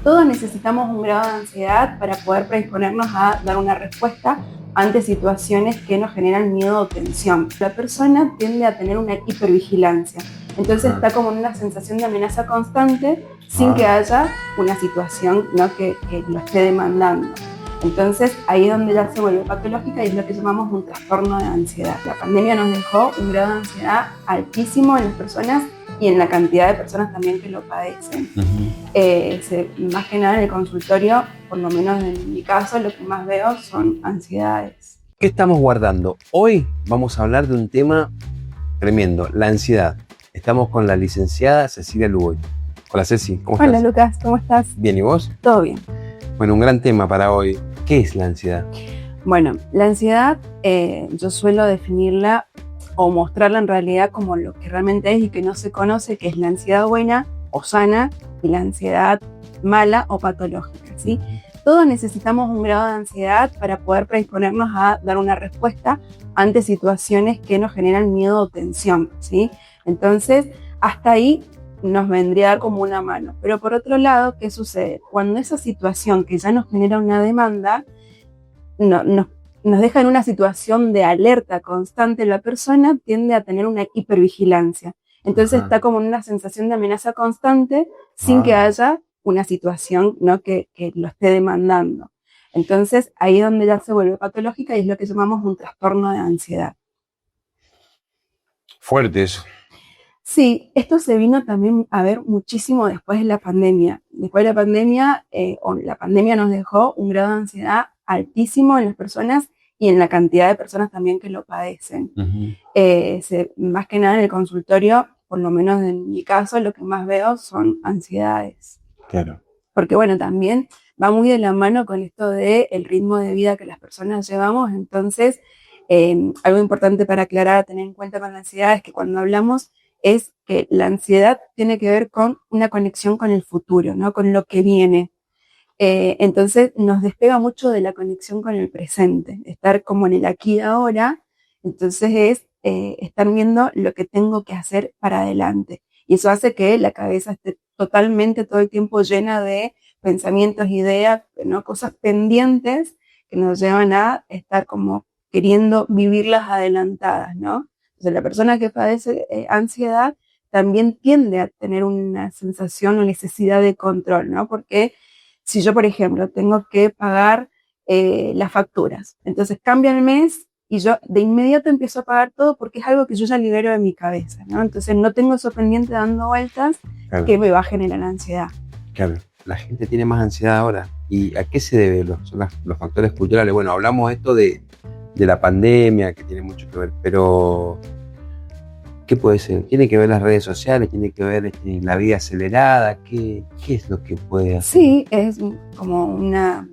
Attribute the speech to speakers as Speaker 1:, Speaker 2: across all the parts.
Speaker 1: Todos necesitamos un grado de ansiedad para poder predisponernos a dar una respuesta ante situaciones que nos generan miedo o tensión. La persona tiende a tener una hipervigilancia, entonces está como en una sensación de amenaza constante sin que haya una situación, ¿no?, que lo esté demandando. Entonces ahí es donde ya se vuelve patológica y es lo que llamamos un trastorno de ansiedad. La pandemia nos dejó un grado de ansiedad altísimo en las personas y en la cantidad de personas también que lo padecen. Más que nada en el consultorio, por lo menos en mi caso, lo que más veo son ansiedades.
Speaker 2: ¿Qué estamos guardando? Hoy vamos a hablar de un tema tremendo, la ansiedad. Estamos con la licenciada Cecilia Lugoy. Hola Ceci, ¿cómo estás?
Speaker 1: Hola Lucas, ¿cómo estás?
Speaker 2: Bien, ¿y vos?
Speaker 1: Todo bien.
Speaker 2: Bueno, un gran tema para hoy. ¿Qué es la ansiedad?
Speaker 1: Bueno, la ansiedad yo suelo definirla o mostrarla en realidad como lo que realmente es y que no se conoce, que es la ansiedad buena o sana y la ansiedad mala o patológica, ¿sí? Todos necesitamos un grado de ansiedad para poder predisponernos a dar una respuesta ante situaciones que nos generan miedo o tensión, ¿sí? Entonces, hasta ahí nos vendría a dar como una mano. Pero por otro lado, ¿qué sucede? Cuando esa situación que ya nos genera una demanda nos deja en una situación de alerta constante, la persona tiende a tener una hipervigilancia. Entonces está como en una sensación de amenaza constante sin que haya una situación, ¿no?, que lo esté demandando. Entonces ahí es donde ya se vuelve patológica y es lo que llamamos un trastorno de ansiedad.
Speaker 2: Fuerte eso.
Speaker 1: Sí, esto se vino también a ver muchísimo después de la pandemia. Después de la pandemia, la pandemia nos dejó un grado de ansiedad altísimo en las personas y en la cantidad de personas también que lo padecen. Más que nada en el consultorio, por lo menos en mi caso, lo que más veo son ansiedades.
Speaker 2: Claro.
Speaker 1: Porque bueno, también va muy de la mano con esto del ritmo de vida que las personas llevamos. Entonces, algo importante para aclarar, a tener en cuenta con la ansiedad es que cuando hablamos es que la ansiedad tiene que ver con una conexión con el futuro, ¿no?, con lo que viene. Entonces nos despega mucho de la conexión con el presente, estar como en el aquí y ahora. Entonces es estar viendo lo que tengo que hacer para adelante. Y eso hace que la cabeza esté totalmente todo el tiempo llena de pensamientos, ideas, ¿no?, cosas pendientes que nos llevan a estar como queriendo vivirlas adelantadas, ¿no? Entonces la persona que padece ansiedad también tiende a tener una sensación o necesidad de control, ¿no? Porque si yo, por ejemplo, tengo que pagar las facturas, entonces cambia el mes y yo de inmediato empiezo a pagar todo porque es algo que yo ya libero de mi cabeza, ¿no? Entonces no tengo eso pendiente dando vueltas, claro, que me va a generar ansiedad.
Speaker 2: Claro, la gente tiene más ansiedad ahora. ¿Y a qué se debe? Son los factores culturales. Bueno, hablamos esto de la pandemia, que tiene mucho que ver, pero ¿qué puede ser? ¿Tiene que ver las redes sociales? ¿Tiene que ver la vida acelerada? ¿Qué es lo que puede hacer?
Speaker 1: Sí, es como una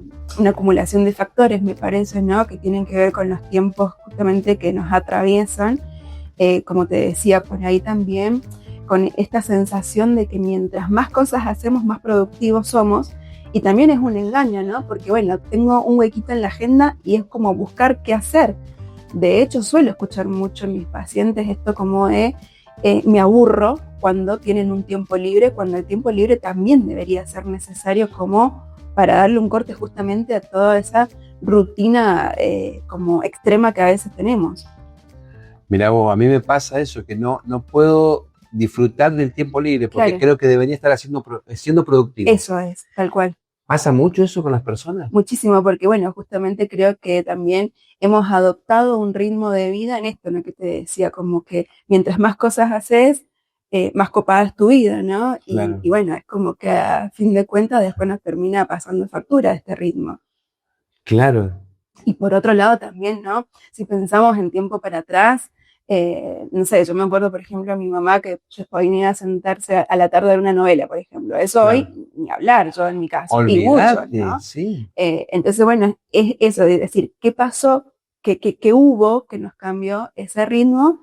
Speaker 1: acumulación de factores, me parece, ¿no?, que tienen que ver con los tiempos justamente que nos atraviesan. Como te decía, por ahí también con esta sensación de que mientras más cosas hacemos, más productivos somos. Y también es un engaño, ¿no? Porque, bueno, tengo un huequito en la agenda y es como buscar qué hacer. De hecho, suelo escuchar mucho en mis pacientes esto como de me aburro cuando tienen un tiempo libre, cuando el tiempo libre también debería ser necesario como para darle un corte justamente a toda esa rutina como extrema que a veces tenemos.
Speaker 2: Mirá vos, a mí me pasa eso, que no puedo disfrutar del tiempo libre porque creo que debería estar siendo productivo.
Speaker 1: Eso es, tal cual.
Speaker 2: ¿Pasa mucho eso con las personas?
Speaker 1: Muchísimo, porque bueno, justamente creo que también hemos adoptado un ritmo de vida en esto, ¿no?, que te decía, como que mientras más cosas haces, más copada es tu vida, ¿no?
Speaker 2: Claro.
Speaker 1: Y bueno, es como que a fin de cuentas después nos termina pasando factura este ritmo.
Speaker 2: Claro.
Speaker 1: Y por otro lado también, ¿no?, si pensamos en tiempo para atrás, no sé, yo me acuerdo, por ejemplo, a mi mamá que venía a sentarse a la tarde a ver una novela, por ejemplo. Eso, claro, hoy ni hablar, yo en mi caso.
Speaker 2: Olvidate,
Speaker 1: y mucho, ¿no?
Speaker 2: Sí.
Speaker 1: Entonces, bueno, es eso de decir, ¿qué pasó? ¿Qué hubo que nos cambió ese ritmo?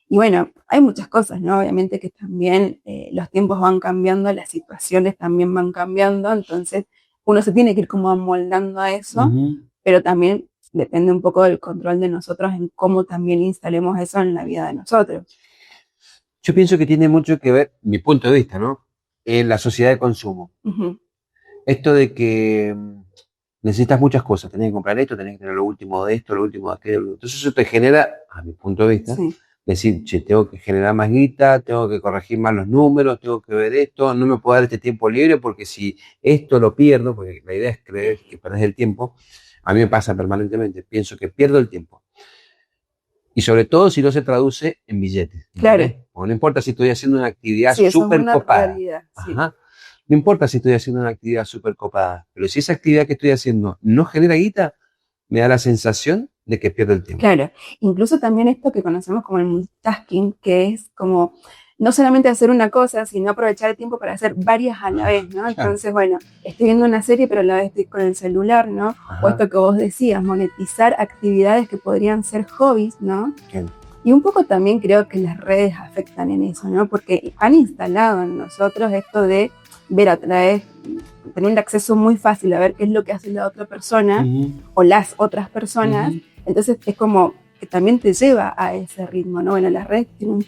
Speaker 1: Y bueno, hay muchas cosas, ¿no? Obviamente que también los tiempos van cambiando, las situaciones también van cambiando, entonces uno se tiene que ir como amoldando a eso, pero también depende un poco del control de nosotros en cómo también instalemos eso en la vida de nosotros.
Speaker 2: Yo pienso que tiene mucho que ver, mi punto de vista, ¿no?, en la sociedad de consumo. Esto de que necesitas muchas cosas, tenés que comprar esto, tenés que tener lo último de esto, lo último de aquello. Entonces eso te genera, a mi punto de vista,
Speaker 1: Sí,
Speaker 2: decir, che, tengo que generar más guita, tengo que corregir más los números, tengo que ver esto, no me puedo dar este tiempo libre porque si esto lo pierdo, porque la idea es creer que perdés el tiempo, a mí me pasa permanentemente, pienso que pierdo el tiempo. Y sobre todo si no se traduce en billetes.
Speaker 1: claro.
Speaker 2: ¿Entendés? O no importa si estoy haciendo una actividad
Speaker 1: Sí, eso es
Speaker 2: súper
Speaker 1: una
Speaker 2: copada.
Speaker 1: realidad. Sí.
Speaker 2: Ajá. No importa si estoy haciendo una actividad súper copada, pero si esa actividad que estoy haciendo no genera guita, me da la sensación de que pierdo el tiempo.
Speaker 1: Claro, incluso también esto que conocemos como el multitasking, que es como no solamente hacer una cosa, sino aprovechar el tiempo para hacer varias a la vez, ¿no?
Speaker 2: Claro.
Speaker 1: Entonces, bueno, estoy viendo una serie, pero a la vez estoy con el celular, ¿no?
Speaker 2: Ajá.
Speaker 1: O esto que vos decías, monetizar actividades que podrían ser hobbies, ¿no?
Speaker 2: Bien.
Speaker 1: Y un poco también creo que las redes afectan en eso, ¿no? Porque han instalado en nosotros esto de ver a través, tener un acceso muy fácil a ver qué es lo que hace la otra persona o las otras personas. Entonces es como que también te lleva a ese ritmo, ¿no? Bueno, las redes tienen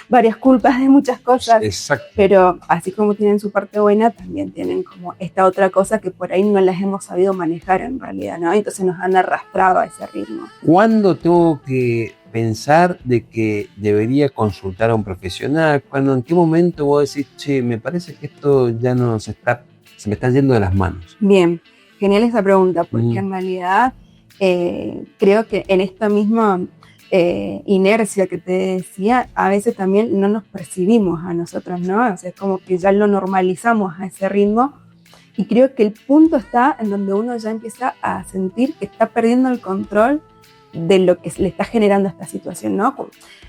Speaker 1: varias culpas de muchas cosas.
Speaker 2: Exacto.
Speaker 1: Pero así como tienen su parte buena, también tienen como esta otra cosa que por ahí no las hemos sabido manejar en realidad, ¿no? Entonces nos han arrastrado a ese ritmo.
Speaker 2: ¿Cuándo tengo que pensar de que debería consultar a un profesional? ¿En qué momento vos decís, che, me parece que esto ya no se me está yendo de las manos?
Speaker 1: Bien, genial esa pregunta, porque en realidad creo que en esta misma inercia que te decía, a veces también no nos percibimos a nosotros, ¿no? O sea, es como que ya lo normalizamos a ese ritmo. Y creo que el punto está en donde uno ya empieza a sentir que está perdiendo el control de lo que le está generando esta situación, ¿no?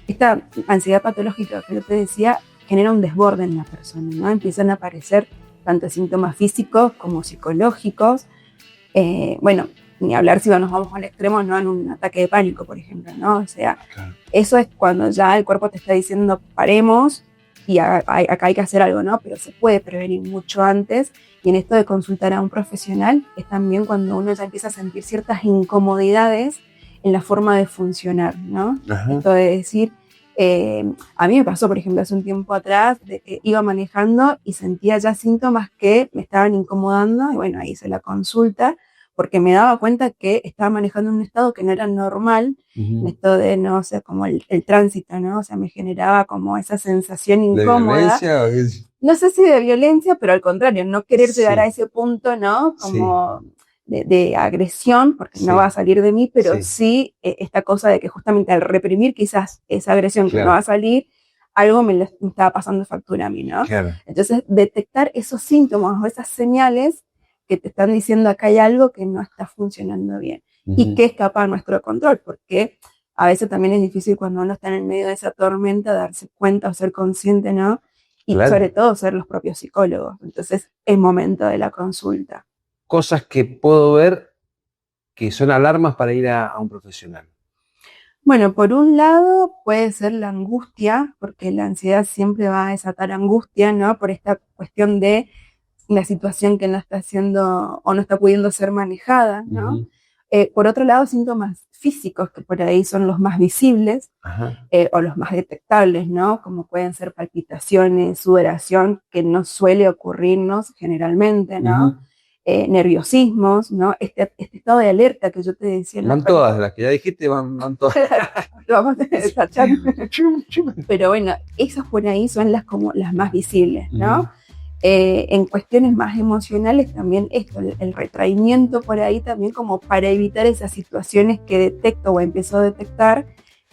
Speaker 1: Esta ansiedad patológica que yo te decía genera un desborde en la persona, ¿no? Empiezan a aparecer tanto síntomas físicos como psicológicos. Bueno, ni hablar si nos vamos al extremo, ¿no? En un ataque de pánico, por ejemplo, ¿no? O sea, claro, eso es cuando ya el cuerpo te está diciendo paremos y acá hay que hacer algo, ¿no? Pero se puede prevenir mucho antes. Y en esto de consultar a un profesional es también cuando uno ya empieza a sentir ciertas incomodidades en la forma de funcionar, ¿no? Ajá. Esto de decir, a mí me pasó, por ejemplo, hace un tiempo atrás, de que iba manejando y sentía ya síntomas que me estaban incomodando, y bueno, ahí hice la consulta, porque me daba cuenta que estaba manejando en un estado que no era normal, esto de, no, o sea, como el tránsito, ¿no? O sea, me generaba como esa sensación incómoda. ¿De
Speaker 2: violencia?
Speaker 1: No sé si de violencia, pero al contrario, no querer llegar a ese punto, ¿no? Como de agresión, porque no va a salir de mí, pero sí esta cosa de que justamente al reprimir quizás esa agresión que no va a salir, algo me estaba pasando factura a mí, ¿no? Claro. Entonces, detectar esos síntomas o esas señales que te están diciendo acá hay algo que no está funcionando bien y que escapa a nuestro control, porque a veces también es difícil cuando uno está en el medio de esa tormenta darse cuenta o ser consciente, ¿no? Y sobre todo ser los propios psicólogos. Entonces, es momento de la consulta.
Speaker 2: Cosas que puedo ver que son alarmas para ir a un profesional.
Speaker 1: Bueno, por un lado puede ser la angustia, porque la ansiedad siempre va a desatar angustia, ¿no? Por esta cuestión de la situación que no está haciendo o no está pudiendo ser manejada, ¿no? Por otro lado, síntomas físicos, que por ahí son los más visibles o los más detectables, ¿no? Como pueden ser palpitaciones, sudoración, que no suele ocurrirnos generalmente, ¿no? Nerviosismos, ¿no? Este estado de alerta que yo te decía.
Speaker 2: Van todas, las que ya dijiste, van todas.
Speaker 1: Lo vamos a tachar. Pero bueno, esas por ahí son como las más visibles, ¿no? En cuestiones más emocionales también esto, el retraimiento por ahí también como para evitar esas situaciones que detecto o empiezo a detectar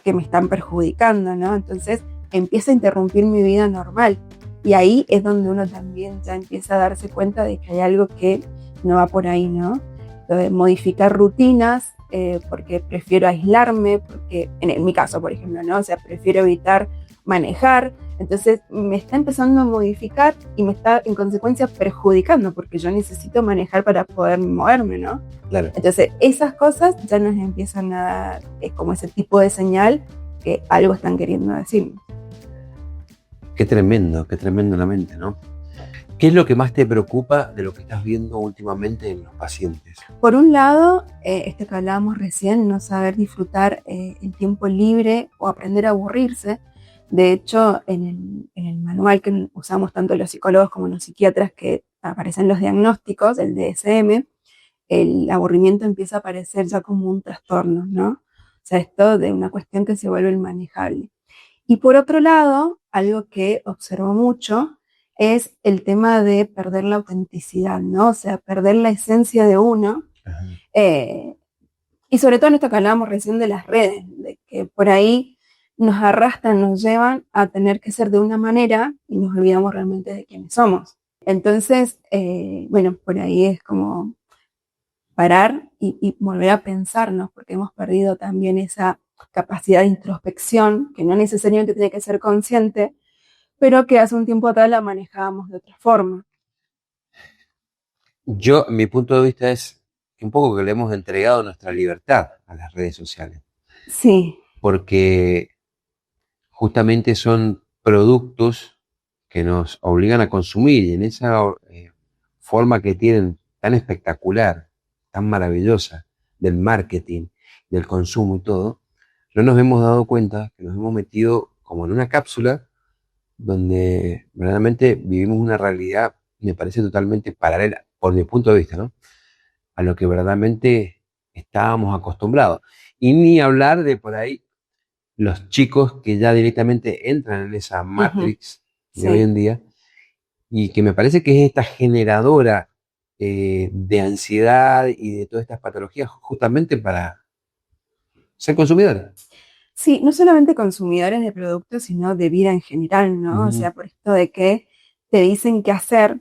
Speaker 1: que me están perjudicando, ¿no? Entonces empieza a interrumpir mi vida normal y ahí es donde uno también ya empieza a darse cuenta de que hay algo que no va por ahí, ¿no? Entonces, modificar rutinas porque prefiero aislarme, porque en mi caso, por ejemplo, ¿no? O sea, prefiero evitar manejar. Entonces me está empezando a modificar y me está en consecuencia perjudicando porque yo necesito manejar para poder moverme, ¿no?
Speaker 2: Claro.
Speaker 1: Entonces esas cosas ya nos empiezan a dar como ese tipo de señal que algo están queriendo decirnos.
Speaker 2: Qué tremendo la mente, ¿no? ¿Qué es lo que más te preocupa de lo que estás viendo últimamente en los pacientes?
Speaker 1: Por un lado, esto que hablábamos recién, no saber disfrutar el tiempo libre o aprender a aburrirse. De hecho, en el manual que usamos tanto los psicólogos como los psiquiatras, que aparecen los diagnósticos, el DSM, el aburrimiento empieza a aparecer ya como un trastorno, ¿no? O sea, esto de una cuestión que se vuelve inmanejable. Y por otro lado, algo que observo mucho es el tema de perder la autenticidad, ¿no? O sea, perder la esencia de uno. Y sobre todo en esto que hablábamos recién de las redes, de que por ahí nos arrastran, nos llevan a tener que ser de una manera y nos olvidamos realmente de quiénes somos. Entonces, bueno, por ahí es como parar y volver a pensarnos, porque hemos perdido también esa capacidad de introspección, que no necesariamente tiene que ser consciente, pero que hace un tiempo atrás la manejábamos de otra forma.
Speaker 2: Mi punto de vista es un poco que le hemos entregado nuestra libertad a las redes sociales.
Speaker 1: Sí.
Speaker 2: Porque justamente son productos que nos obligan a consumir y en esa forma que tienen tan espectacular, tan maravillosa del marketing, del consumo y todo, no nos hemos dado cuenta que nos hemos metido como en una cápsula donde verdaderamente vivimos una realidad, me parece totalmente paralela, por mi punto de vista, ¿no? A lo que verdaderamente estábamos acostumbrados. Y ni hablar de por ahí los chicos que ya directamente entran en esa Matrix de hoy en día, y que me parece que es esta generadora de ansiedad y de todas estas patologías justamente para ser consumidores.
Speaker 1: Sí, no solamente consumidores de productos, sino de vida en general, ¿no? O sea, por esto de que te dicen qué hacer,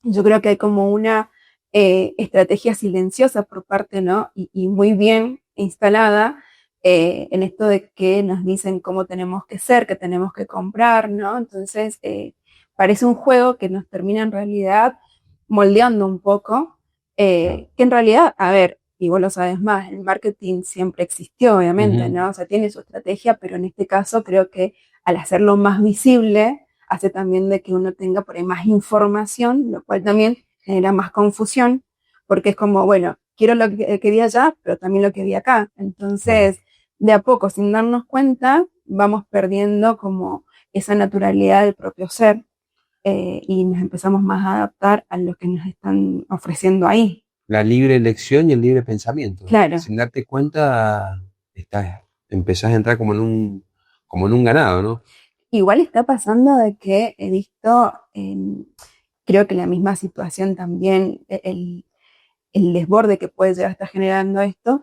Speaker 1: yo creo que hay como una estrategia silenciosa por parte, ¿no? Y muy bien instalada en esto de que nos dicen cómo tenemos que ser, qué tenemos que comprar, ¿no? Entonces, parece un juego que nos termina en realidad moldeando un poco, que en realidad, a ver, y vos lo sabes más, el marketing siempre existió, obviamente, ¿no? O sea, tiene su estrategia, pero en este caso creo que al hacerlo más visible, hace también de que uno tenga por ahí más información, lo cual también genera más confusión, porque es como, bueno, quiero lo que vi allá, pero también lo que vi acá. Entonces, de a poco, sin darnos cuenta, vamos perdiendo como esa naturalidad del propio ser y nos empezamos más a adaptar a lo que nos están ofreciendo ahí.
Speaker 2: La libre elección y el libre pensamiento.
Speaker 1: Claro.
Speaker 2: Sin darte cuenta, empezás a entrar como en un ganado, ¿no?
Speaker 1: Igual está pasando de que he visto, creo que la misma situación también, el desborde que puede llegar a estar generando esto,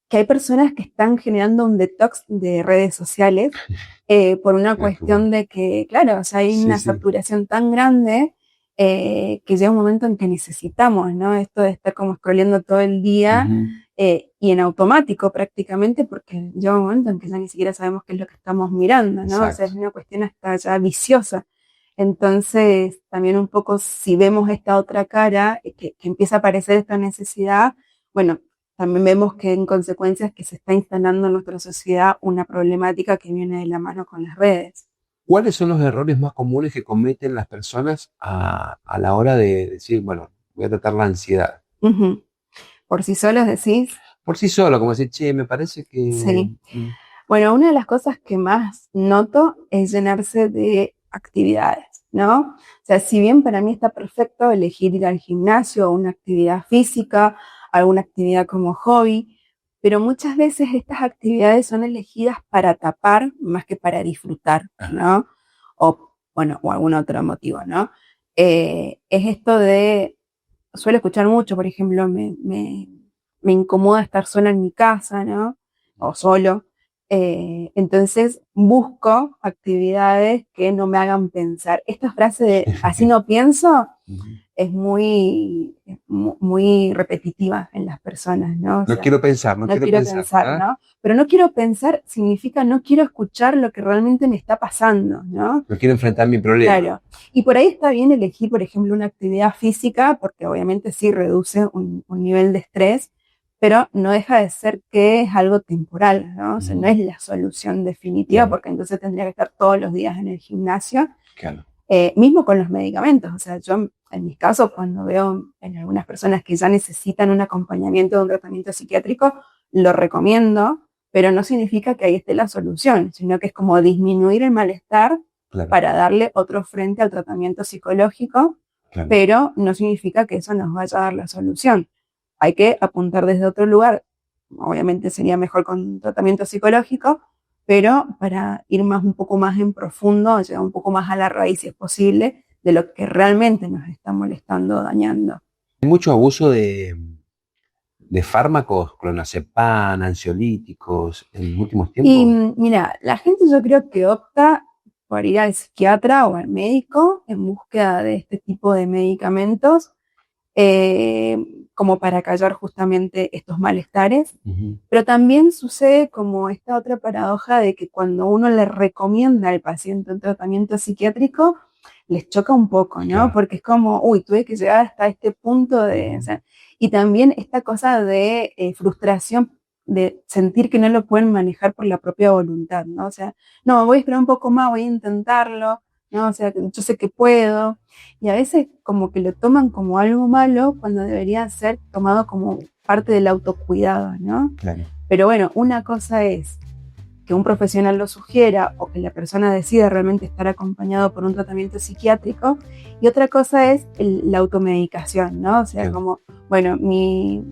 Speaker 1: que hay personas que están generando un detox de redes sociales por una cuestión de que, claro, o sea, hay una saturación tan grande que llega un momento en que necesitamos, ¿no? Esto de estar como scrolleando todo el día y en automático prácticamente, porque llega un momento en que ya ni siquiera sabemos qué es lo que estamos mirando, ¿no? O sea, es una cuestión hasta ya viciosa. Entonces, también un poco si vemos esta otra cara, que empieza a aparecer esta necesidad, bueno, también vemos que en consecuencia es que se está instalando en nuestra sociedad una problemática que viene de la mano con las redes.
Speaker 2: ¿Cuáles son los errores más comunes que cometen las personas a la hora de decir, bueno, voy a tratar la ansiedad?
Speaker 1: ¿Por sí solos decís?
Speaker 2: Por sí solo, como decir, che, me parece que...
Speaker 1: Sí. Bueno, una de las cosas que más noto es llenarse de actividades, ¿no? O sea, si bien para mí está perfecto elegir ir al gimnasio o una actividad física, alguna actividad como hobby, pero muchas veces estas actividades son elegidas para tapar más que para disfrutar, ¿no? O, bueno, o algún otro motivo, ¿no? Es esto de, suelo escuchar mucho, por ejemplo, me incomoda estar sola en mi casa, ¿no? O solo. Entonces busco actividades que no me hagan pensar. Esta frase de así no pienso es muy repetitiva en las personas, ¿no? O sea,
Speaker 2: no quiero pensar, no quiero pensar,
Speaker 1: ¿no? Pero no quiero pensar significa no quiero escuchar lo que realmente me está pasando, ¿no?
Speaker 2: No quiero enfrentar mi problema.
Speaker 1: Claro. Y por ahí está bien elegir, por ejemplo, una actividad física, porque obviamente sí reduce un nivel de estrés, pero no deja de ser que es algo temporal, ¿no? O sea, no es la solución definitiva, porque entonces tendría que estar todos los días en el gimnasio.
Speaker 2: Claro.
Speaker 1: Mismo con los medicamentos, o sea, yo en mis casos, cuando veo en algunas personas que ya necesitan un acompañamiento de un tratamiento psiquiátrico, lo recomiendo, pero no significa que ahí esté la solución, sino que es como disminuir el malestar para darle otro frente al tratamiento psicológico
Speaker 2: Claro.
Speaker 1: pero no significa que eso nos vaya a dar la solución. Hay que apuntar desde otro lugar. Obviamente sería mejor con tratamiento psicológico, pero para ir un poco más en profundo, llegar un poco más a la raíz, si es posible, de lo que realmente nos está molestando, dañando.
Speaker 2: Hay mucho abuso de fármacos, clonazepam, ansiolíticos, en últimos
Speaker 1: Y
Speaker 2: tiempos.
Speaker 1: mira, la gente yo creo que opta por ir al psiquiatra o al médico en búsqueda de este tipo de medicamentos, como para callar justamente estos malestares.
Speaker 2: Ujú.
Speaker 1: Pero también sucede como esta otra paradoja de que cuando uno le recomienda al paciente un tratamiento psiquiátrico, les choca un poco, ¿no?
Speaker 2: Claro.
Speaker 1: Porque es como, uy, tuve que llegar hasta este punto de...
Speaker 2: Ujú.
Speaker 1: O sea, y también esta cosa de frustración, de sentir que no lo pueden manejar por la propia voluntad, ¿no? O sea, no, voy a esperar un poco más, voy a intentarlo, ¿no? O sea, yo sé que puedo. Y a veces como que lo toman como algo malo cuando debería ser tomado como parte del autocuidado, ¿no?
Speaker 2: Claro.
Speaker 1: Pero bueno, una cosa es que un profesional lo sugiera o que la persona decida realmente estar acompañado por un tratamiento psiquiátrico, y otra cosa es la automedicación, ¿no? O sea,
Speaker 2: Claro.
Speaker 1: como, bueno, mi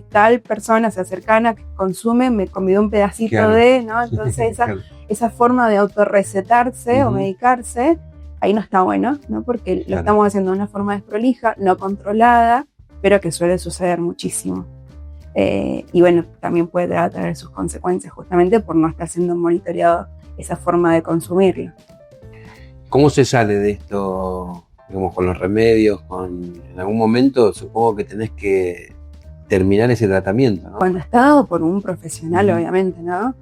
Speaker 1: tal persona se cercana que consume, me convidó un pedacito
Speaker 2: Claro.
Speaker 1: de, ¿no? Entonces
Speaker 2: Claro.
Speaker 1: esa forma de autorrecetarse o
Speaker 2: Ujú.
Speaker 1: medicarse, ahí no está bueno, ¿no? Porque lo
Speaker 2: Claro.
Speaker 1: estamos haciendo de una forma desprolija, no controlada, pero que suele suceder muchísimo. Y bueno, también puede traer sus consecuencias justamente por no estar siendo monitoreado esa forma de consumirlo.
Speaker 2: ¿Cómo se sale de esto, digamos, con los remedios? En algún momento supongo que tenés que terminar ese tratamiento, ¿no?
Speaker 1: Cuando está dado por un profesional,
Speaker 2: Ujú.
Speaker 1: obviamente, ¿no?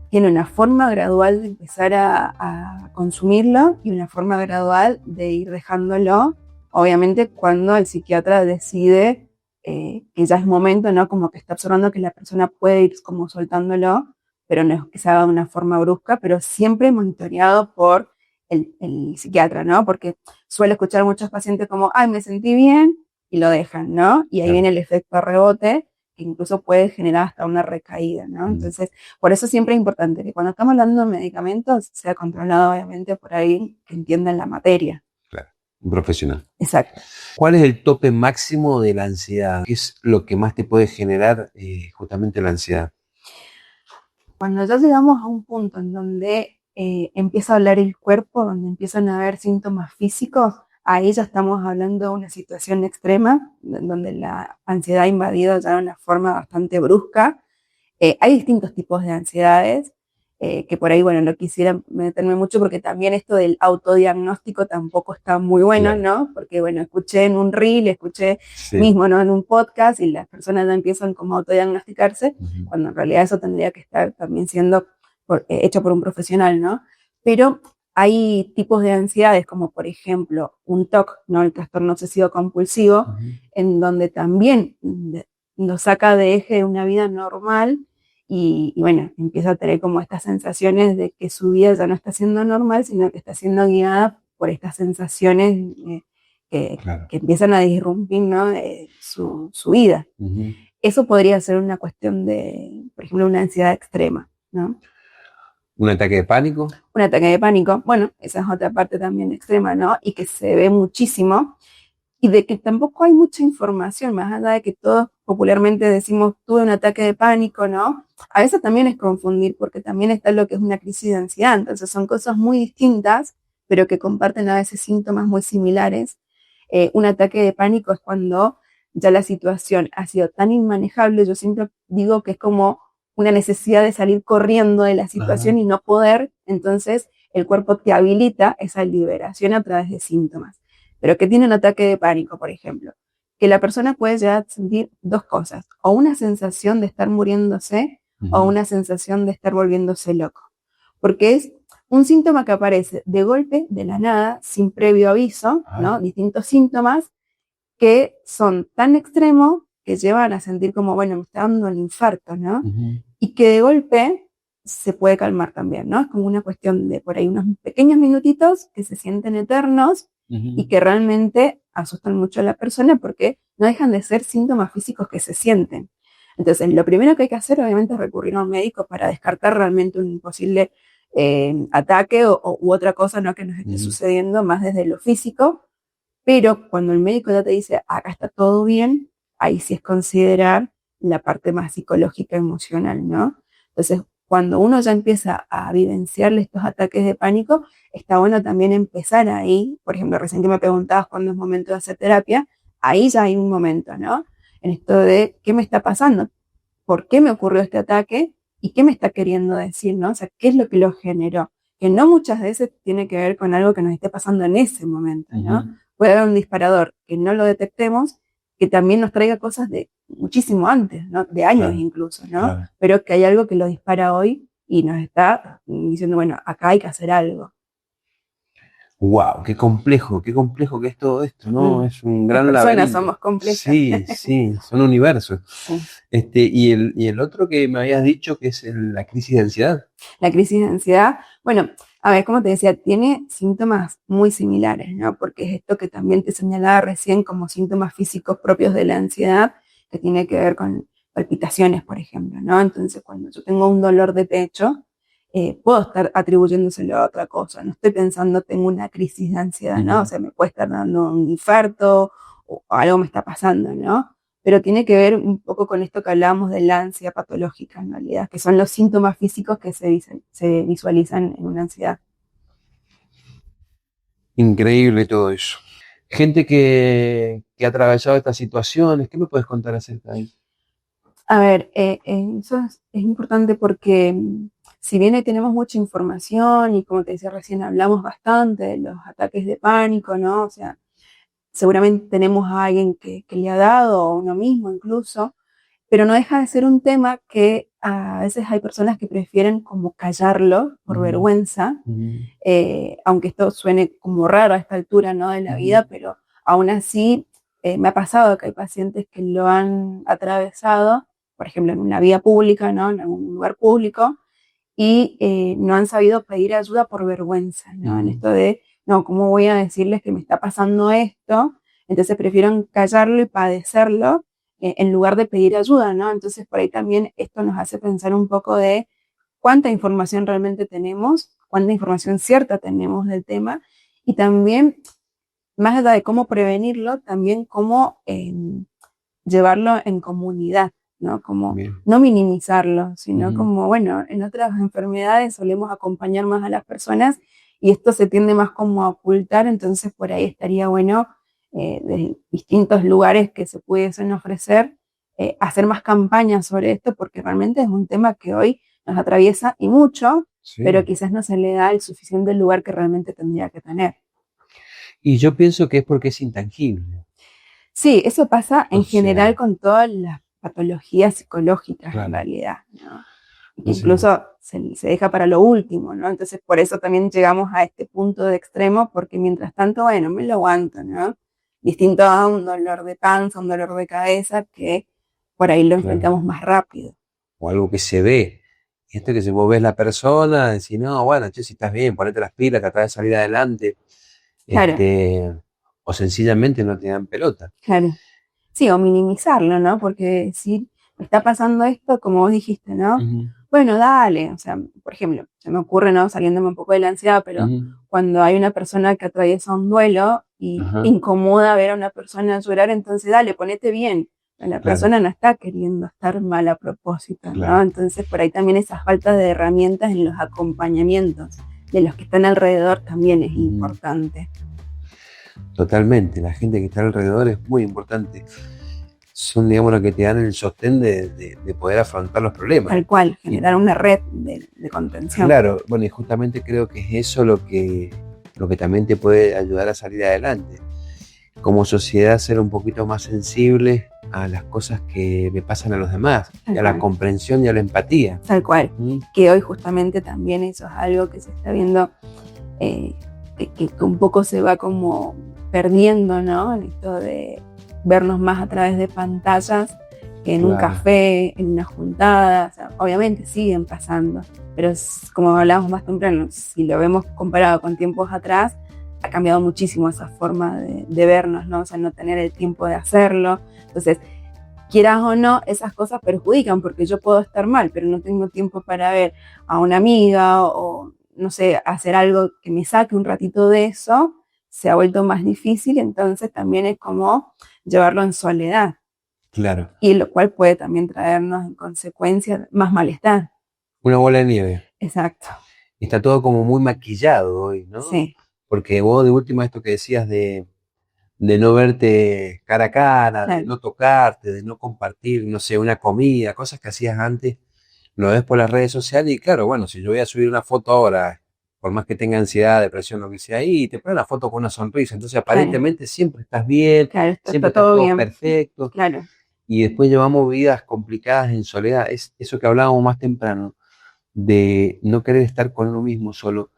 Speaker 1: Tiene una forma gradual de empezar a consumirlo y una forma gradual de ir dejándolo, obviamente cuando el psiquiatra decide que ya es momento, ¿no? Como que está observando que la persona puede ir como soltándolo, pero no es que se haga de una forma brusca, pero siempre monitoreado por el psiquiatra, ¿no? Porque suelo escuchar a muchos pacientes como, ay, me sentí bien, y lo dejan, ¿no? Y ahí
Speaker 2: Claro.
Speaker 1: viene el efecto rebote, que incluso puede generar hasta una recaída, ¿no? Entonces, por eso siempre es importante que cuando estamos hablando de medicamentos sea controlado, obviamente, por ahí que entiendan la materia.
Speaker 2: Claro. Un profesional.
Speaker 1: Exacto.
Speaker 2: ¿Cuál es el tope máximo de la ansiedad? ¿Qué es lo que más te puede generar justamente la ansiedad?
Speaker 1: Cuando ya llegamos a un punto en donde empieza a hablar el cuerpo, donde empiezan a haber síntomas físicos, ahí ya estamos hablando de una situación extrema, donde la ansiedad ha invadido ya de una forma bastante brusca. Hay distintos tipos de ansiedades, que por ahí, bueno, no quisiera meterme mucho porque también esto del autodiagnóstico tampoco está muy bueno,
Speaker 2: Claro.
Speaker 1: ¿no? Porque, bueno, escuché en un reel, escuché
Speaker 2: Sí.
Speaker 1: mismo, ¿no? En un podcast y las personas ya empiezan como a autodiagnosticarse,
Speaker 2: Ujú.
Speaker 1: cuando en realidad eso tendría que estar también siendo hecho por un profesional, ¿no? Pero hay tipos de ansiedades como, por ejemplo, un TOC, ¿no? El trastorno obsesivo compulsivo,
Speaker 2: Ujú.
Speaker 1: en donde también lo saca de eje de una vida normal y bueno, empieza a tener como estas sensaciones de que su vida ya no está siendo normal, sino que está siendo guiada por estas sensaciones
Speaker 2: Claro.
Speaker 1: que empiezan a disrumpir, ¿no? Su vida.
Speaker 2: Ujú.
Speaker 1: Eso podría ser una cuestión de, por ejemplo, una ansiedad extrema, ¿no?
Speaker 2: ¿Un ataque de pánico?
Speaker 1: Un ataque de pánico, bueno, esa es otra parte también extrema, ¿no? Y que se ve muchísimo, y de que tampoco hay mucha información, más allá de que todos popularmente decimos tuve un ataque de pánico, ¿no? A veces también es confundir, porque también está lo que es una crisis de ansiedad, entonces son cosas muy distintas, pero que comparten a veces síntomas muy similares. Un ataque de pánico es cuando ya la situación ha sido tan inmanejable, yo siempre digo que es como una necesidad de salir corriendo de la situación.
Speaker 2: Ajá.
Speaker 1: Y no poder, entonces el cuerpo te habilita esa liberación a través de síntomas. Pero que tiene un ataque de pánico, por ejemplo, que la persona puede llegar a sentir dos cosas, o una sensación de estar muriéndose, o
Speaker 2: Ujú.
Speaker 1: una sensación de estar volviéndose loco, porque es un síntoma que aparece de golpe, de la nada, sin previo aviso, ¿no? Distintos síntomas que son tan extremos que llevan a sentir como, bueno, me está dando el infarto, ¿no?
Speaker 2: Ujú.
Speaker 1: Y que de golpe se puede calmar también, ¿no? Es como una cuestión de por ahí unos pequeños minutitos que se sienten eternos y
Speaker 2: Ujú.
Speaker 1: que realmente asustan mucho a la persona porque no dejan de ser síntomas físicos que se sienten. Entonces, lo primero que hay que hacer, obviamente, es recurrir a un médico para descartar realmente un posible ataque u otra cosa, ¿no? Que nos esté
Speaker 2: Ujú.
Speaker 1: sucediendo más desde lo físico. Pero cuando el médico ya te dice, acá está todo bien, ahí sí es considerar la parte más psicológica, emocional, ¿no? Entonces, cuando uno ya empieza a vivenciarle estos ataques de pánico, está bueno también empezar ahí, por ejemplo, recién que me preguntabas cuándo es momento de hacer terapia, ahí ya hay un momento, ¿no? En esto de qué me está pasando, por qué me ocurrió este ataque y qué me está queriendo decir, ¿no? O sea, qué es lo que lo generó. Que no muchas veces tiene que ver con algo que nos esté pasando en ese momento, ¿no?
Speaker 2: Ujú.
Speaker 1: Puede haber un disparador que no lo detectemos, que también nos traiga cosas de muchísimo antes, ¿no? De años
Speaker 2: Claro,
Speaker 1: incluso, ¿no?
Speaker 2: claro.
Speaker 1: Pero que hay algo que lo dispara hoy y nos está diciendo, bueno, acá hay que hacer algo.
Speaker 2: Wow, qué complejo que es todo esto, ¿no?
Speaker 1: Mm.
Speaker 2: Es un
Speaker 1: Las
Speaker 2: gran
Speaker 1: personas
Speaker 2: laberinto.
Speaker 1: somos complejas.
Speaker 2: Sí, sí, son universos.
Speaker 1: Sí.
Speaker 2: Y el otro que me habías dicho que es la crisis de ansiedad.
Speaker 1: La crisis de ansiedad, bueno, a ver, como te decía, tiene síntomas muy similares, ¿no? Porque es esto que también te señalaba recién como síntomas físicos propios de la ansiedad, que tiene que ver con palpitaciones, por ejemplo, ¿no? Entonces, cuando yo tengo un dolor de pecho, puedo estar atribuyéndoselo a otra cosa. No estoy pensando, tengo una crisis de ansiedad, ¿no? O
Speaker 2: Ujú.
Speaker 1: sea, me puede estar dando un infarto o algo me está pasando, ¿no? Pero tiene que ver un poco con esto que hablábamos de la ansiedad patológica, en realidad, que son los síntomas físicos que se visualizan en una ansiedad.
Speaker 2: Increíble todo eso. Gente que ha atravesado estas situaciones, ¿qué me puedes contar acerca de eso?
Speaker 1: A ver, eso es importante porque si bien hoy tenemos mucha información y como te decía recién, hablamos bastante de los ataques de pánico, ¿no? O sea, seguramente tenemos a alguien que le ha dado, o uno mismo incluso, pero no deja de ser un tema que a veces hay personas que prefieren como callarlo por
Speaker 2: Ujú,
Speaker 1: vergüenza,
Speaker 2: ujú,
Speaker 1: aunque esto suene como raro a esta altura, ¿no? De la
Speaker 2: ujú.
Speaker 1: vida, pero aún así me ha pasado que hay pacientes que lo han atravesado, por ejemplo, en una vía pública, ¿no? En algún lugar público, y no han sabido pedir ayuda por vergüenza, ¿no? En
Speaker 2: Ujú.
Speaker 1: esto de, no, ¿cómo voy a decirles que me está pasando esto? Entonces prefieren callarlo y padecerlo en lugar de pedir ayuda, ¿no? Entonces por ahí también esto nos hace pensar un poco de cuánta información realmente tenemos, cuánta información cierta tenemos del tema y también, más allá de cómo prevenirlo, también cómo llevarlo en comunidad, ¿no? Como
Speaker 2: Bien.
Speaker 1: no minimizarlo, sino
Speaker 2: Ujú.
Speaker 1: como, bueno, en otras enfermedades solemos acompañar más a las personas y esto se tiende más como a ocultar, entonces por ahí estaría bueno de distintos lugares que se pudiesen ofrecer, hacer más campañas sobre esto, porque realmente es un tema que hoy nos atraviesa y mucho, pero
Speaker 2: Sí.
Speaker 1: quizás no se le da el suficiente lugar que realmente tendría que tener.
Speaker 2: Y yo pienso que es porque es intangible.
Speaker 1: Sí, eso pasa
Speaker 2: O
Speaker 1: en general
Speaker 2: sea,
Speaker 1: con todas las patologías psicológicas en
Speaker 2: claro.
Speaker 1: realidad, ¿no? Y que
Speaker 2: O sea,
Speaker 1: incluso se deja para lo último, ¿no? Entonces por eso también llegamos a este punto de extremo, porque mientras tanto, bueno, me lo aguanto, ¿no? Distinto a un dolor de panza, un dolor de cabeza, que por ahí lo
Speaker 2: claro.
Speaker 1: enfrentamos más rápido.
Speaker 2: O algo que se ve. Y esto que si vos ves la persona, decís, no, bueno, che, si estás bien, ponete las pilas, tratá de salir adelante.
Speaker 1: Claro,
Speaker 2: Este, o sencillamente no te dan pelota.
Speaker 1: claro. Sí, o minimizarlo, ¿no? Porque si me está pasando esto, como vos dijiste, ¿no?
Speaker 2: Ujú,
Speaker 1: Bueno, dale, o sea, por ejemplo, se me ocurre, ¿no? Saliéndome un poco de la ansiedad, pero
Speaker 2: ujú.
Speaker 1: cuando hay una persona que atraviesa un duelo y
Speaker 2: Ajá,
Speaker 1: incomoda ver a una persona llorar, entonces dale, ponete bien. La
Speaker 2: claro,
Speaker 1: persona no está queriendo estar mal a propósito, ¿no?
Speaker 2: claro.
Speaker 1: Entonces, por ahí también esa falta de herramientas en los acompañamientos de los que están alrededor también es
Speaker 2: Ujú.
Speaker 1: importante.
Speaker 2: Totalmente, la gente que está alrededor es muy importante. Son, digamos, los que te dan el sostén de poder afrontar los problemas.
Speaker 1: Tal cual,
Speaker 2: Y,
Speaker 1: generar una red de contención.
Speaker 2: claro, bueno, y justamente creo que es eso lo que también te puede ayudar a salir adelante. Como sociedad, ser un poquito más sensibles a las cosas que le pasan a los demás, y
Speaker 1: Tal
Speaker 2: a la
Speaker 1: cual.
Speaker 2: comprensión y a la empatía.
Speaker 1: Tal cual,
Speaker 2: ¿Mm?
Speaker 1: que hoy justamente también eso es algo que se está viendo, que un poco se va como perdiendo, ¿no? En esto de vernos más a través de pantallas que en un
Speaker 2: Claro,
Speaker 1: café, en una juntada, o sea, obviamente siguen pasando, pero como hablábamos más temprano, si lo vemos comparado con tiempos atrás, ha cambiado muchísimo esa forma de vernos, ¿no? O sea, no tener el tiempo de hacerlo, entonces quieras o no, esas cosas perjudican porque yo puedo estar mal, pero no tengo tiempo para ver a una amiga o, no sé, hacer algo que me saque un ratito de eso. se ha vuelto más difícil, entonces también es como llevarlo en soledad.
Speaker 2: Claro.
Speaker 1: Y lo cual puede también traernos en consecuencia más malestar.
Speaker 2: Una bola de nieve.
Speaker 1: Exacto.
Speaker 2: Está todo como muy maquillado hoy, ¿no?
Speaker 1: Sí.
Speaker 2: Porque vos de última esto que decías de no verte cara a cara,
Speaker 1: Claro.
Speaker 2: de no tocarte, de no compartir, no sé, una comida, cosas que hacías antes, lo ves por las redes sociales y claro, bueno, si yo voy a subir una foto ahora, por más que tenga ansiedad, depresión, lo que sea, y te pones la foto con una sonrisa, entonces aparentemente siempre estás bien,
Speaker 1: Claro,
Speaker 2: siempre
Speaker 1: está
Speaker 2: estás
Speaker 1: todo
Speaker 2: todo
Speaker 1: bien.
Speaker 2: perfecto,
Speaker 1: Claro.
Speaker 2: y después llevamos vidas complicadas en soledad, es eso que hablábamos más temprano, de no querer estar con uno mismo solo.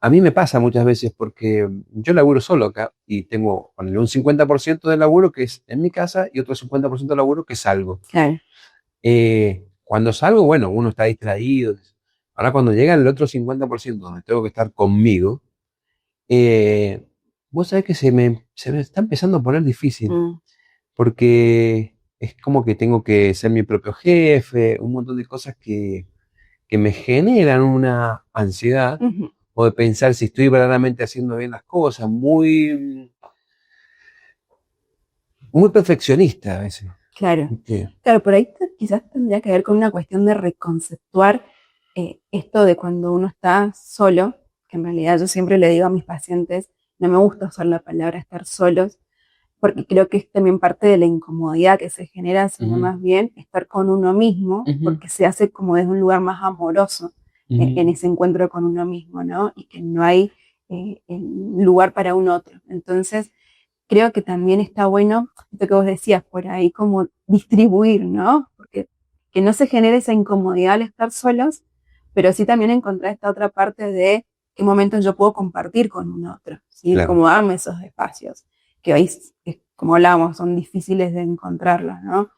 Speaker 2: A mí me pasa muchas veces porque yo laburo solo acá y tengo ponele, un 50% del laburo que es en mi casa y otro 50% del laburo que salgo.
Speaker 1: Claro.
Speaker 2: Cuando salgo, bueno, uno está distraído. Ahora cuando llega el otro 50% donde tengo que estar conmigo, vos sabés que se me está empezando a poner difícil porque es como que tengo que ser mi propio jefe, un montón de cosas que me generan una ansiedad
Speaker 1: Uh-huh.
Speaker 2: o de pensar si estoy verdaderamente haciendo bien las cosas, muy, muy perfeccionista a veces.
Speaker 1: Claro.
Speaker 2: ¿Viste?
Speaker 1: Claro, por ahí quizás tendría que ver con una cuestión de reconceptuar esto de cuando uno está solo, que en realidad yo siempre le digo a mis pacientes, no me gusta usar la palabra estar solos, porque creo que es también parte de la incomodidad que se genera, sino
Speaker 2: Ujú.
Speaker 1: más bien estar con uno mismo,
Speaker 2: Ujú.
Speaker 1: porque se hace como desde un lugar más amoroso en
Speaker 2: Ujú.
Speaker 1: ese encuentro con uno mismo, ¿no? Y que no hay lugar para un otro. Entonces, creo que también está bueno, esto que vos decías, por ahí como distribuir, ¿no? Porque que no se genere esa incomodidad al estar solos, pero sí también encontrar esta otra parte de qué momentos yo puedo compartir con un otro, ¿sí?
Speaker 2: Claro.
Speaker 1: Como darme esos espacios, que hoy, como hablábamos, son difíciles de encontrarlos, ¿no?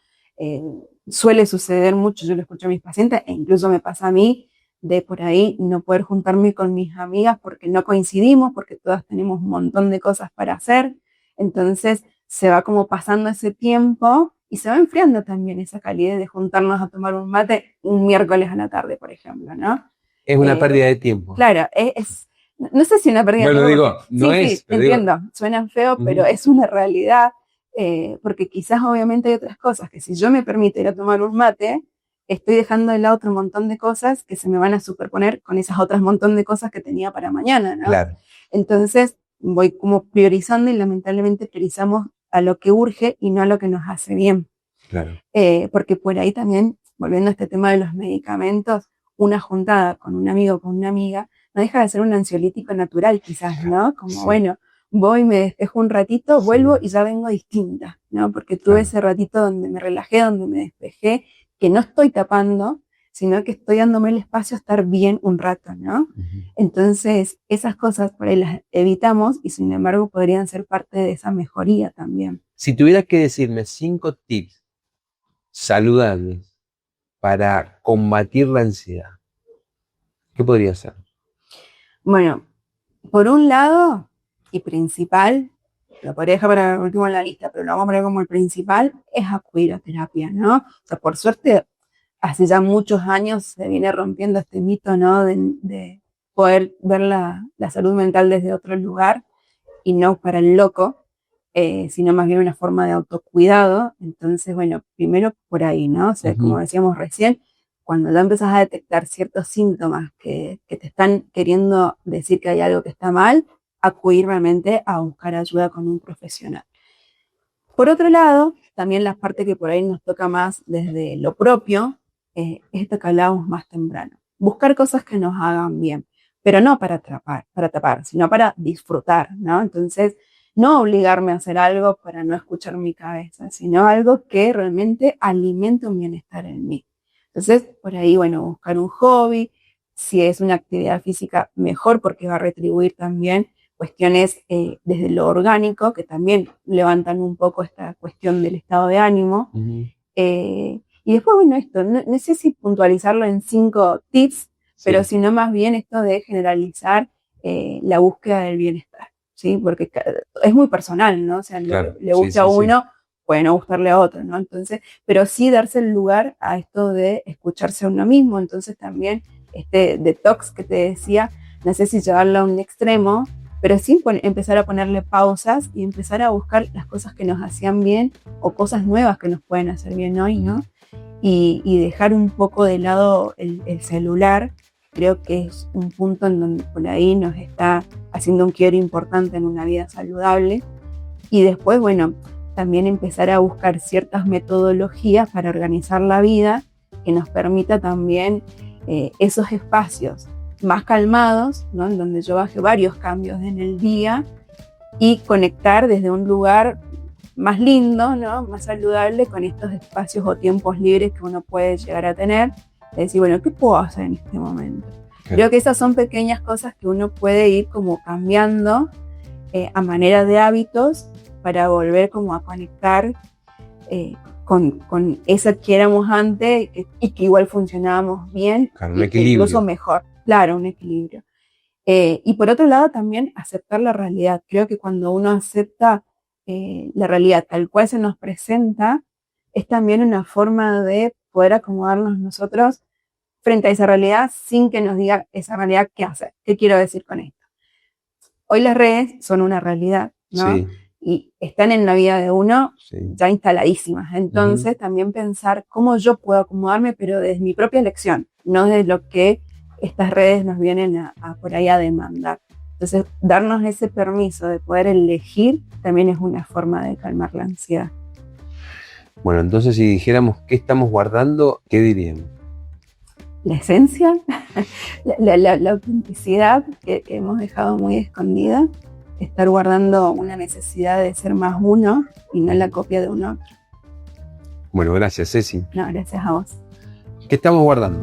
Speaker 1: Suele suceder mucho, yo lo escucho a mis pacientes, e incluso me pasa a mí, de por ahí no poder juntarme con mis amigas porque no coincidimos, porque todas tenemos un montón de cosas para hacer. Entonces se va como pasando ese tiempo y se va enfriando también esa calidez de juntarnos a tomar un mate un miércoles a la tarde, por ejemplo, ¿no?
Speaker 2: Es una pérdida de tiempo.
Speaker 1: Claro, no sé si una pérdida de
Speaker 2: Bueno,
Speaker 1: tiempo.
Speaker 2: digo, no
Speaker 1: sí,
Speaker 2: es,
Speaker 1: sí,
Speaker 2: pero
Speaker 1: entiendo,
Speaker 2: digo,
Speaker 1: suena feo, pero
Speaker 2: ujú.
Speaker 1: es una realidad, porque quizás obviamente hay otras cosas que si yo me permito ir a tomar un mate, estoy dejando de lado otro montón de cosas que se me van a superponer con esas otras montón de cosas que tenía para mañana, ¿no?
Speaker 2: Claro.
Speaker 1: Entonces voy como priorizando y lamentablemente priorizamos a lo que urge y no a lo que nos hace bien.
Speaker 2: Claro.
Speaker 1: Porque por ahí también, volviendo a este tema de los medicamentos, una juntada con un amigo o con una amiga no deja de ser un ansiolítico natural quizás, ¿no? Como,
Speaker 2: Sí.
Speaker 1: bueno, voy, me despejo un ratito,
Speaker 2: Sí.
Speaker 1: vuelvo y ya vengo distinta, ¿no? Porque tuve
Speaker 2: Claro.
Speaker 1: ese ratito donde me relajé, donde me despejé, que no estoy tapando, sino que estoy dándome el espacio a estar bien un rato, ¿no?
Speaker 2: Ujú.
Speaker 1: Entonces, esas cosas por ahí las evitamos y sin embargo podrían ser parte de esa mejoría también.
Speaker 2: Si tuvieras que decirme 5 tips saludables para combatir la ansiedad, ¿qué podría ser?
Speaker 1: Bueno, por un lado, y principal, lo podría dejar para el último en la lista, pero lo vamos a poner como el principal, es acudir a terapia, ¿no? O sea, por suerte, hace ya muchos años se viene rompiendo este mito, ¿no? De poder ver la salud mental desde otro lugar y no para el loco, sino más bien una forma de autocuidado. Entonces, bueno, primero por ahí, ¿no? O sea, como decíamos recién, cuando ya empezás a detectar ciertos síntomas que te están queriendo decir que hay algo que está mal, acudir realmente a buscar ayuda con un profesional. Por otro lado, también la parte que por ahí nos toca más desde lo propio, es esto que hablábamos más temprano. Buscar cosas que nos hagan bien, pero no para tapar, sino para disfrutar, ¿no? Entonces, no obligarme a hacer algo para no escuchar mi cabeza, sino algo que realmente alimente un bienestar en mí. Entonces, por ahí, bueno, buscar un hobby, si es una actividad física, mejor porque va a retribuir también cuestiones desde lo orgánico, que también levantan un poco esta cuestión del estado de ánimo. Y después, bueno, esto, no sé si puntualizarlo en 5 tips, pero sino más bien esto de generalizar la búsqueda del bienestar, ¿sí? Porque es muy personal, ¿no? O sea, claro, le gusta a uno, puede no gustarle a otro, ¿no? Entonces, pero sí darse el lugar a esto de escucharse a uno mismo. Entonces también este detox que te decía, no sé si llevarlo a un extremo, pero sí empezar a ponerle pausas y empezar a buscar las cosas que nos hacían bien o cosas nuevas que nos pueden hacer bien hoy, ¿no? Y dejar un poco de lado el celular. Creo que es un punto en donde por ahí nos está haciendo un quiebre importante en una vida saludable. Y después, bueno, también empezar a buscar ciertas metodologías para organizar la vida que nos permita también esos espacios más calmados, ¿no? En donde yo baje varios cambios en el día y conectar desde un lugar más lindo, ¿no? Más saludable con estos espacios o tiempos libres que uno puede llegar a tener. Es decir, bueno, ¿qué puedo hacer en este momento? Okay. Creo que esas son pequeñas cosas que uno puede ir como cambiando a manera de hábitos para volver como a conectar con eso que éramos antes y que igual funcionábamos bien.
Speaker 2: Claro, un equilibrio.
Speaker 1: Incluso mejor, claro, un equilibrio. Y por otro lado también aceptar la realidad. Creo que cuando uno acepta la realidad tal cual se nos presenta, es también una forma de poder acomodarnos nosotros frente a esa realidad sin que nos diga esa realidad qué hacer. ¿Qué quiero decir con esto? Hoy las redes son una realidad, ¿no? Sí. Y están en la vida de uno ya instaladísimas. Entonces también pensar cómo yo puedo acomodarme, pero desde mi propia elección, no desde lo que estas redes nos vienen a por ahí a demandar. Entonces, darnos ese permiso de poder elegir también es una forma de calmar la ansiedad.
Speaker 2: Bueno, entonces si dijéramos qué estamos guardando, ¿qué diríamos?
Speaker 1: La esencia, la autenticidad que hemos dejado muy escondida, estar guardando una necesidad de ser más uno y no la copia de un otro.
Speaker 2: Bueno, gracias, Ceci.
Speaker 1: No, gracias a vos.
Speaker 2: ¿Qué estamos guardando?